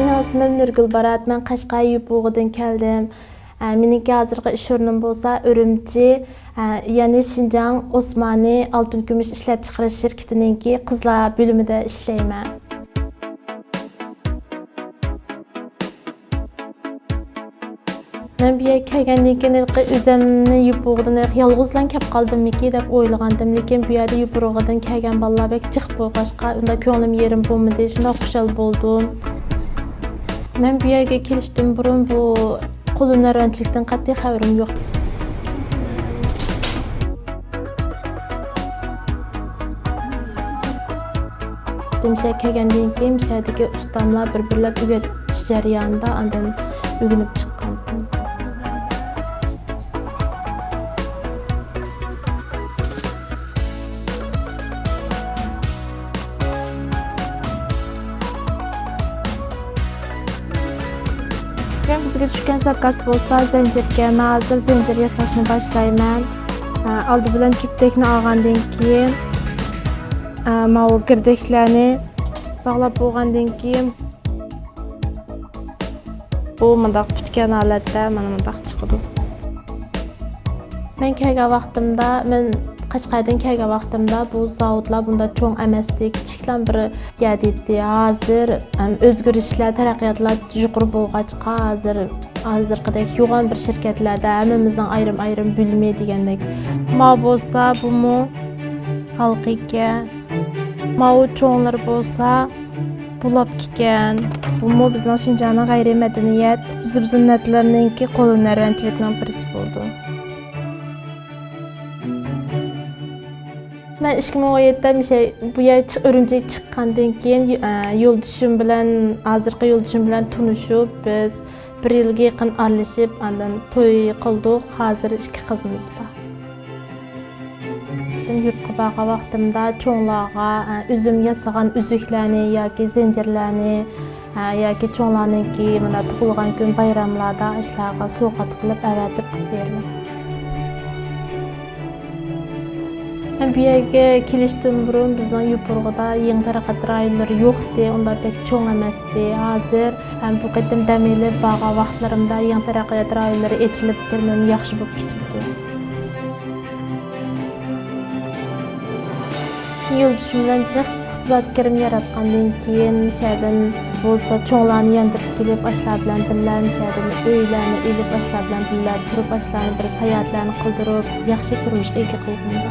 Mening ismim Nurgul Barat. Men Qashqar Yupug'idan keldim. Meniki hozirgi ish o'rnim bo'lsa Urumchi, ya'ni Shinjang Osmoniy oltin kumush ishlab chiqarish shirkatininki qizlar bo'limida ishlayman. Men bu yerga kelgandan keyin o'zimni Yupug'idan yolg'izlan kelib qoldimmi-ki deb o'ylagandim, lekin bu yerda Yupug'idan kelgan bolalar bek jiq bo'lg'achqa, unda ko'nglim yerim bo'lmadi, shunday xushal bo'ldim. Men bu yerga kelishdan burun bu qo'lunarvanchilikdan qat'iy xabarim yo'q. Demşe kelgandan keyin sherdagi ustamlar bir-birlab o'rgatish jarayonida andan o'rganib chiqqandim. Bizga tushgan zakaz bo'lsa zanjirga, men hozir zanjir yasashni boshlayman. Oldi bilan jupdekni olgandan keyin mana bu girdeklarni bog'lab bo'lgandan keyin bu mundaq putgan holatda mana bundaq chiqadi. Men kelgan vaqtimda, men Qashqardan kelgan vaqtimda bu zavodlar bunda cho'ng emasdi, kichiklan bir yer edi. Hozir o'zgarishlar, taraqqiyotlar yuqori bo'lg'achqa hozirgidek yo'g'on bir shirkatlarda hammamizdan ayrim bo'lmay degandek. Ma bo'lsa bu halqiga, ma cho'nglar bo'lsa bulab kelgan. Bu bizning Shinjongning g'ayriy madaniyat, sunnatlarninki qo'lunarvanchilikning birisi bo'ldi. Men 2017'da bu yer Urumchiga chiqqandan keyin yo'ldoshim bilan, hozirgi yo'ldoshim bilan tanishib, biz 1 yilga yaqin aralashib, andan to'y qildik. Hozir 2 qizimiz bor. Yurtga borgan vaqtimda cho'nglarga o'zim yasagan uzuklarni yoki zanjirlarni yoki cho'nglarninki mana tug'ilgan kun bayramlarda ishlarga sovg'at qilib avatib beraman. Bu yerga kelishdan burun bizning Yupurg'ida yangi taraqqiyot rayonlari yo'qdi, unda pek cho'ng emasdi. Hozir bu qatim damilib borgan vaqtlarimda yangi taraqqiyot rayonlari ochilib turmam yaxshi bo'lib ketibdi. Yo'ldoshim bilan jiq iqtisodiy kirim yaratgandan keyin mishadan bo'lsa cho'nglarni yandirib kelib ashlar bilan birga mishadan uylarni elib ashlar bilan birga turib ashlarni bir sayohatlarni qildirib yaxshi turmushga ega qildim.